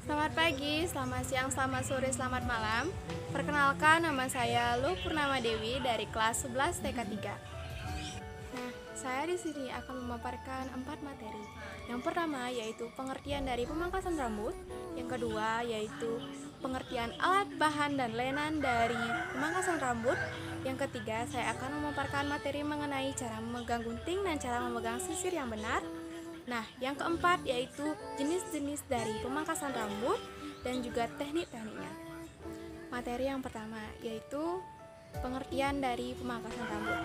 Selamat pagi, selamat siang, selamat sore, selamat malam. Perkenalkan, nama saya Lu Purnama Dewi dari kelas 11 TK 3. Nah, saya di sini akan memaparkan 4 materi. Yang pertama yaitu pengertian dari pemangkasan rambut. Yang kedua yaitu pengertian alat, bahan, dan lainan dari pemangkasan rambut. Yang ketiga, saya akan memaparkan materi mengenai cara memegang gunting dan cara memegang sisir yang benar. Nah, yang keempat yaitu jenis-jenis dari pemangkasan rambut dan juga teknik-tekniknya. Materi yang pertama yaitu pengertian dari pemangkasan rambut.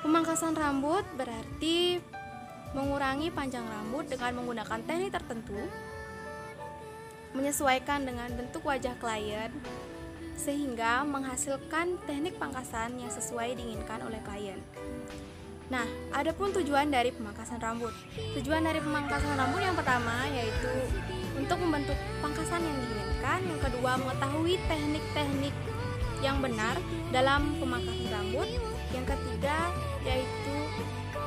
Pemangkasan rambut berarti mengurangi panjang rambut dengan menggunakan teknik tertentu, menyesuaikan dengan bentuk wajah klien, sehingga menghasilkan teknik pangkasan yang sesuai diinginkan oleh klien. Nah, adapun tujuan dari pemangkasan rambut. Tujuan dari pemangkasan rambut yang pertama yaitu untuk membentuk pangkasan yang diinginkan. Yang kedua, mengetahui teknik-teknik yang benar dalam pemangkasan rambut. Yang ketiga, yaitu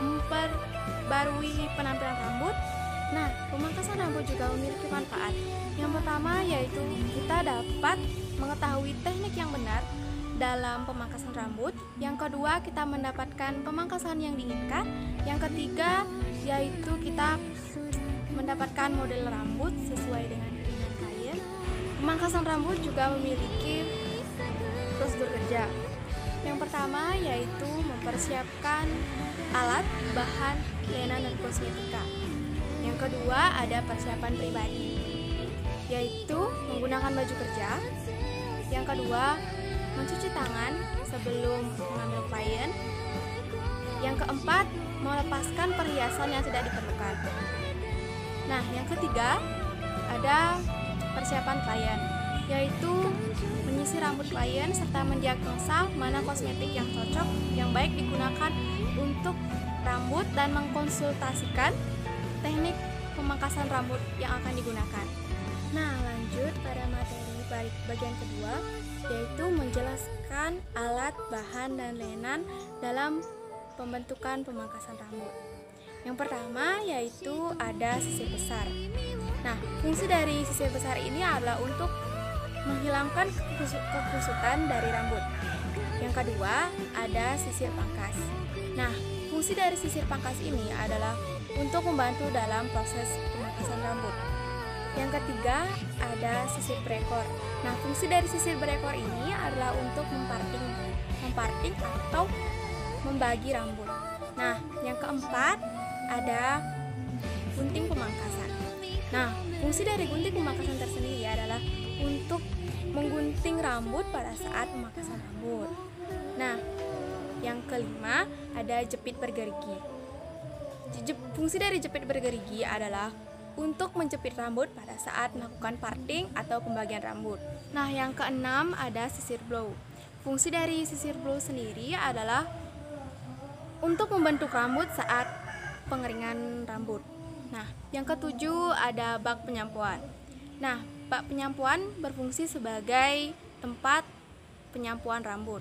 memperbarui penampilan rambut. Nah, pemangkasan rambut juga memiliki manfaat. Yang pertama yaitu kita dapat mengetahui teknik yang benar dalam pemangkasan rambut. Yang kedua, kita mendapatkan pemangkasan yang diinginkan. Yang ketiga, yaitu kita mendapatkan model rambut sesuai dengan keinginan klien. Pemangkasan rambut juga memiliki prosedur kerja. Yang pertama yaitu mempersiapkan alat, bahan, lainan, dan kosmetika. Yang kedua, ada persiapan pribadi, yaitu menggunakan baju kerja. Yang kedua, mencuci tangan sebelum mengambil klien. Yang keempat, melepaskan perhiasan yang tidak diperlukan. Nah, yang ketiga, ada persiapan klien, yaitu menyisir rambut klien serta mendiagnosa mana kosmetik yang cocok, yang baik digunakan untuk rambut, dan mengkonsultasikan teknik pemangkasan rambut yang akan digunakan. Nah, lanjut pada materi bagian kedua, yaitu menjelaskan alat, bahan, dan lainan dalam pembentukan pemangkasan rambut. Yang pertama yaitu ada sisir besar. Nah, fungsi dari sisir besar ini adalah untuk menghilangkan kekusutan dari rambut. Yang kedua, ada sisir pangkas. Nah, fungsi dari sisir pangkas ini adalah untuk membantu dalam proses pemangkasan rambut. Yang ketiga, ada sisir berekor. Nah, fungsi dari sisir berekor ini adalah untuk memparting atau membagi rambut. Nah, yang keempat, ada gunting pemangkasan. Nah, fungsi dari gunting pemangkasan tersendiri adalah untuk menggunting rambut pada saat pemangkasan rambut. Nah, yang kelima, ada jepit bergerigi. Fungsi dari jepit bergerigi adalah untuk menjepit rambut pada saat melakukan parting atau pembagian rambut. Nah, yang keenam ada sisir blow. Fungsi dari sisir blow sendiri adalah untuk membentuk rambut saat pengeringan rambut. Nah, yang ketujuh ada bak penyampuan. Nah, bak penyampuan berfungsi sebagai tempat penyampuan rambut.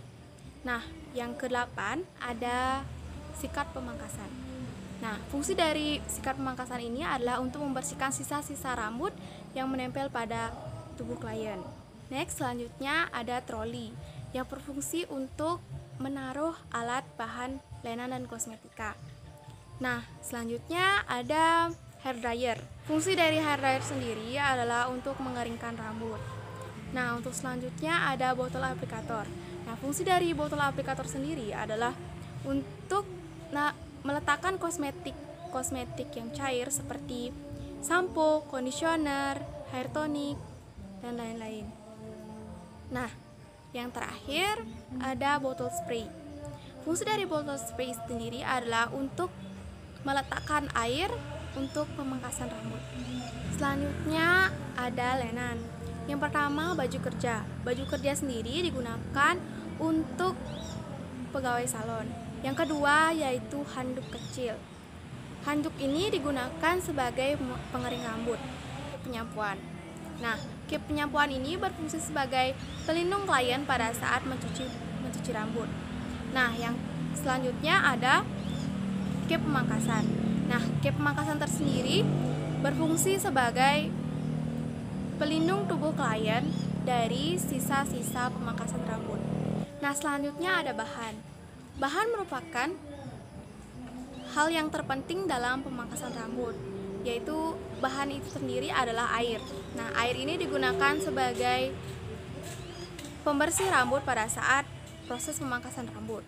Nah, yang kedelapan ada sikat pemangkasan. Nah, fungsi dari sikat pemangkasan ini adalah untuk membersihkan sisa-sisa rambut yang menempel pada tubuh klien. Next, selanjutnya ada troli yang berfungsi untuk menaruh alat, bahan, lainan, dan kosmetika. Nah, selanjutnya ada hair dryer. Fungsi dari hair dryer sendiri adalah untuk mengeringkan rambut. Nah, untuk selanjutnya ada botol aplikator. Nah, fungsi dari botol aplikator sendiri adalah untuk meletakkan kosmetik yang cair seperti sampo, conditioner, hair tonic, dan lain-lain. Nah, yang terakhir ada botol spray. Fungsi dari botol spray sendiri adalah untuk meletakkan air untuk pemangkasan rambut. Selanjutnya ada lainan. Yang pertama, baju kerja. Baju kerja sendiri digunakan untuk pegawai salon. Yang kedua yaitu handuk kecil. Handuk ini digunakan sebagai pengering rambut, penyampuan. Nah, kip penyampuan ini berfungsi sebagai pelindung klien pada saat mencuci rambut. Nah, yang selanjutnya ada kip pemangkasan. Nah, kip pemangkasan tersendiri berfungsi sebagai pelindung tubuh klien dari sisa-sisa pemangkasan rambut. Nah, selanjutnya ada bahan. Bahan merupakan hal yang terpenting dalam pemangkasan rambut, yaitu bahan itu sendiri adalah air. Nah, air ini digunakan sebagai pembersih rambut pada saat proses pemangkasan rambut.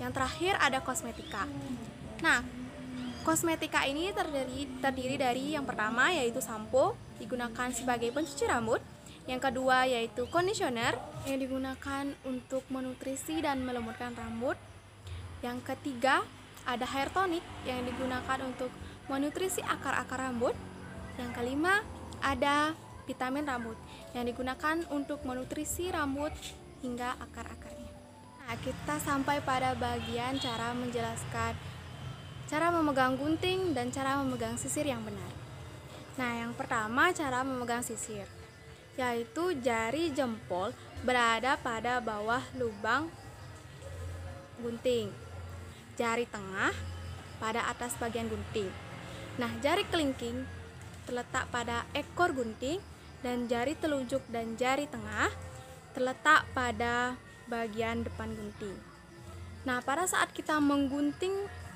Yang terakhir ada kosmetika. Nah, kosmetika ini terdiri dari yang pertama yaitu sampo, digunakan sebagai pencuci rambut. Yang kedua yaitu conditioner, yang digunakan untuk menutrisi dan melembutkan rambut. Yang ketiga ada hair tonic, yang digunakan untuk menutrisi akar-akar rambut. Yang kelima ada vitamin rambut, yang digunakan untuk menutrisi rambut hingga akar-akarnya. Nah, kita sampai pada bagian cara menjelaskan cara memegang gunting dan cara memegang sisir yang benar. Nah, yang pertama cara memegang sisir, yaitu jari jempol berada pada bawah lubang gunting, jari tengah pada atas bagian gunting. Nah, jari kelingking terletak pada ekor gunting, dan jari telunjuk dan jari tengah terletak pada bagian depan gunting. Nah, pada saat kita menggunting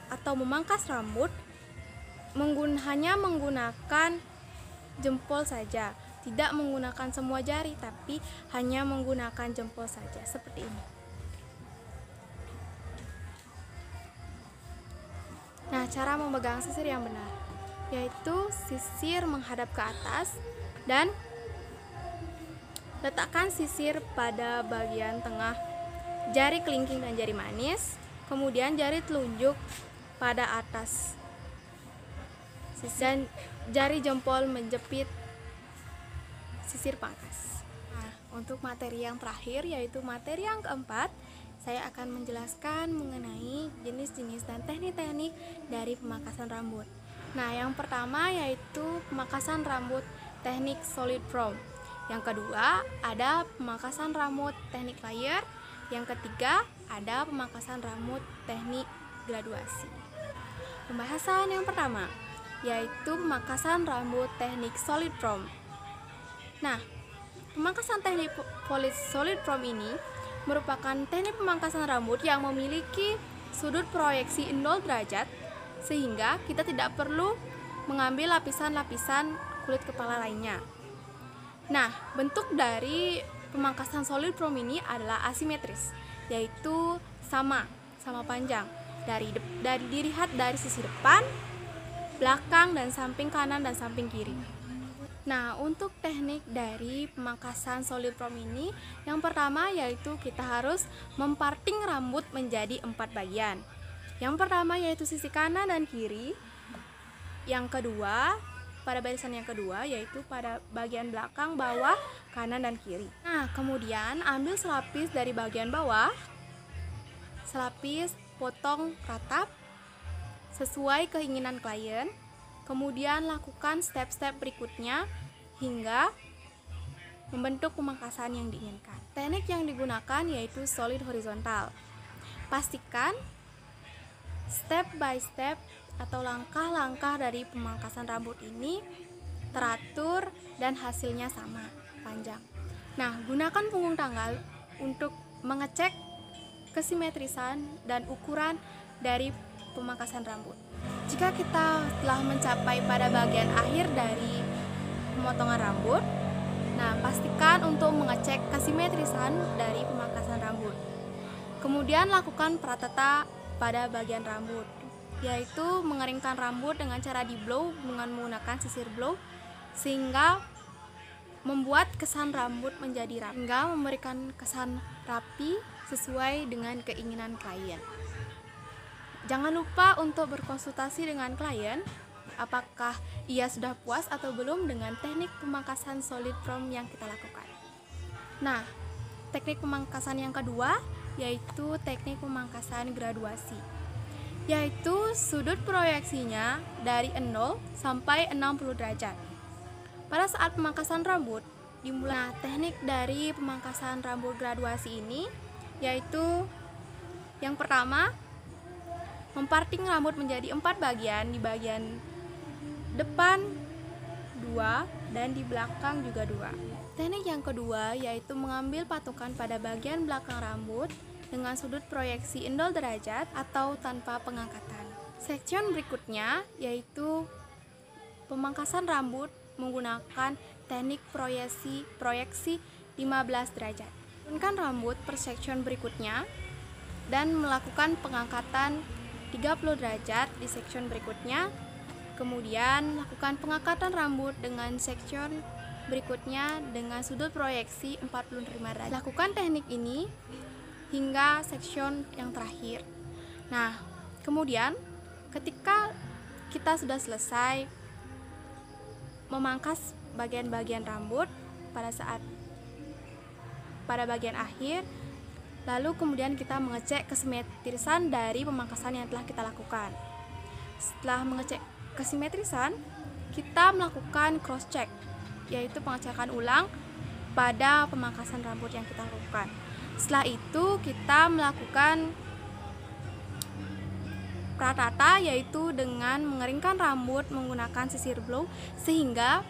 atau memangkas rambut, hanya menggunakan jempol saja, tidak menggunakan semua jari, tapi hanya menggunakan jempol saja, seperti ini. Nah, cara memegang sisir yang benar, yaitu sisir menghadap ke atas dan letakkan sisir pada bagian tengah jari kelingking dan jari manis, kemudian jari telunjuk pada atas dan jari jempol menjepit sisir pangkas. Nah, untuk materi yang terakhir yaitu materi yang keempat, saya akan menjelaskan mengenai jenis-jenis dan teknik-teknik dari pemangkasan rambut. Nah, yang pertama yaitu pemangkasan rambut teknik solid frown. Yang kedua ada pemangkasan rambut teknik layer. Yang ketiga ada pemangkasan rambut teknik graduasi. Pembahasan yang pertama yaitu pemangkasan rambut teknik solid frown. Nah, pemangkasan teknik solid frown ini merupakan teknik pemangkasan rambut yang memiliki sudut proyeksi 0 derajat, sehingga kita tidak perlu mengambil lapisan-lapisan kulit kepala lainnya. Nah, bentuk dari pemangkasan solid frown ini adalah asimetris, yaitu sama panjang. Dilihat dari sisi depan, belakang, dan samping kanan dan samping kiri. Nah, untuk teknik dari pemangkasan solid frown ini, yang pertama yaitu kita harus memparting rambut menjadi 4 bagian. Yang pertama yaitu sisi kanan dan kiri. Yang kedua, pada barisan yang kedua yaitu pada bagian belakang, bawah, kanan, dan kiri. Nah, kemudian ambil selapis dari bagian bawah, selapis potong rata sesuai keinginan klien. Kemudian lakukan step-step berikutnya hingga membentuk pemangkasan yang diinginkan. Teknik yang digunakan yaitu solid horizontal. Pastikan step by step atau langkah-langkah dari pemangkasan rambut ini teratur dan hasilnya sama panjang. Nah, gunakan punggung tanggal untuk mengecek kesimetrisan dan ukuran dari pemangkasan rambut. Jika kita telah mencapai pada bagian akhir dari pemotongan rambut, nah pastikan untuk mengecek kesimetrisan dari pemangkasan rambut. Kemudian lakukan pratata pada bagian rambut, yaitu mengeringkan rambut dengan cara di blow dengan menggunakan sisir blow, sehingga membuat kesan rambut menjadi rapi, hingga memberikan kesan rapi sesuai dengan keinginan klien. Jangan lupa untuk berkonsultasi dengan klien apakah ia sudah puas atau belum dengan teknik pemangkasan solid frown yang kita lakukan. Nah, teknik pemangkasan yang kedua yaitu teknik pemangkasan graduasi, yaitu sudut proyeksinya dari 0 sampai 60 derajat. Pada saat pemangkasan rambut dimulai. Nah, teknik dari pemangkasan rambut graduasi ini yaitu yang pertama, memparting rambut menjadi 4 bagian. Di bagian depan 2, dan di belakang juga 2. Teknik yang kedua yaitu mengambil patukan pada bagian belakang rambut dengan sudut proyeksi 0 derajat atau tanpa pengangkatan. Section berikutnya yaitu pemangkasan rambut menggunakan teknik proyeksi 15 derajat. Turunkan rambut per section berikutnya dan melakukan pengangkatan 30 derajat di section berikutnya. Kemudian lakukan pengangkatan rambut dengan section berikutnya dengan sudut proyeksi 45 derajat. Lakukan teknik ini hingga section yang terakhir. Nah, kemudian ketika kita sudah selesai memangkas bagian-bagian rambut pada bagian akhir, lalu kemudian kita mengecek kesimetrisan dari pemangkasan yang telah kita lakukan. Setelah mengecek kesimetrisan, kita melakukan cross check, yaitu pengecekan ulang pada pemangkasan rambut yang kita lakukan. Setelah itu kita melakukan pratata, yaitu dengan mengeringkan rambut menggunakan sisir blow sehingga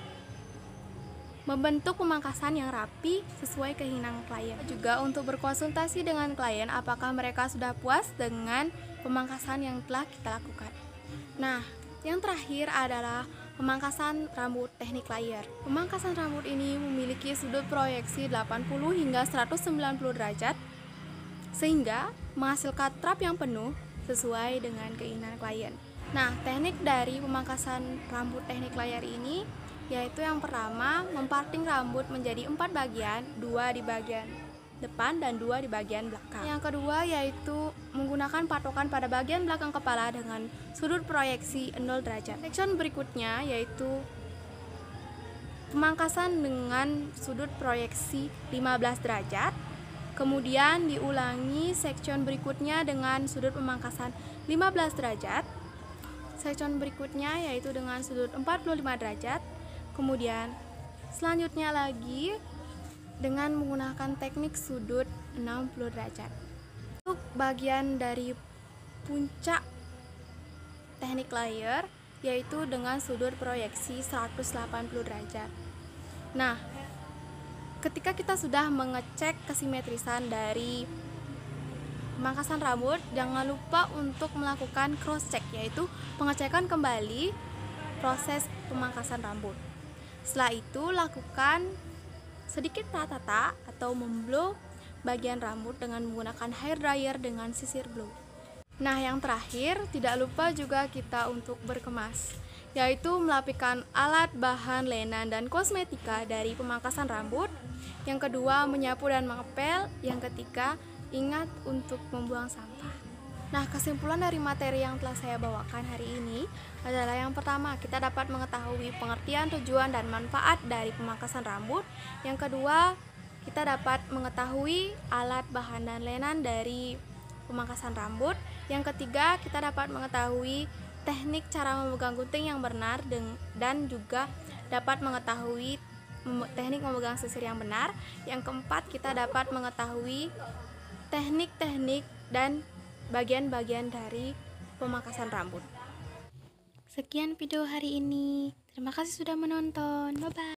membentuk pemangkasan yang rapi sesuai keinginan klien. Juga untuk berkonsultasi dengan klien apakah mereka sudah puas dengan pemangkasan yang telah kita lakukan. Nah, yang terakhir adalah pemangkasan rambut teknik layer. Pemangkasan rambut ini memiliki sudut proyeksi 80 hingga 190 derajat sehingga menghasilkan trap yang penuh sesuai dengan keinginan klien. Nah, teknik dari pemangkasan rambut teknik layer ini yaitu yang pertama, memparting rambut menjadi 4 bagian, 2 di bagian depan dan 2 di bagian belakang. Yang kedua yaitu menggunakan patokan pada bagian belakang kepala dengan sudut proyeksi 0 derajat. Section berikutnya yaitu pemangkasan dengan sudut proyeksi 15 derajat. Kemudian diulangi section berikutnya dengan sudut pemangkasan 15 derajat. Section berikutnya yaitu dengan sudut 45 derajat. Kemudian selanjutnya lagi dengan menggunakan teknik sudut 60 derajat. Untuk bagian dari puncak teknik layer yaitu dengan sudut proyeksi 180 derajat. Nah, ketika kita sudah mengecek kesimetrisan dari pemangkasan rambut, jangan lupa untuk melakukan cross check, yaitu pengecekan kembali proses pemangkasan rambut. Setelah itu lakukan sedikit pratata atau memblow bagian rambut dengan menggunakan hair dryer dengan sisir blow. Nah, yang terakhir tidak lupa juga kita untuk berkemas, yaitu melapikan alat bahan lenan dan kosmetika dari pemangkasan rambut. Yang kedua menyapu dan mengepel. Yang ketiga ingat untuk membuang sampah. Nah, kesimpulan dari materi yang telah saya bawakan hari ini adalah yang pertama, kita dapat mengetahui pengertian, tujuan, dan manfaat dari pemangkasan rambut. Yang kedua, kita dapat mengetahui alat bahan dan lenan dari pemangkasan rambut. Yang ketiga, kita dapat mengetahui teknik cara memegang gunting yang benar dan juga dapat mengetahui teknik memegang sisir yang benar. Yang keempat, kita dapat mengetahui teknik-teknik dan bagian-bagian dari pemangkasan rambut. Sekian video hari ini. Terima kasih sudah menonton. Bye-bye.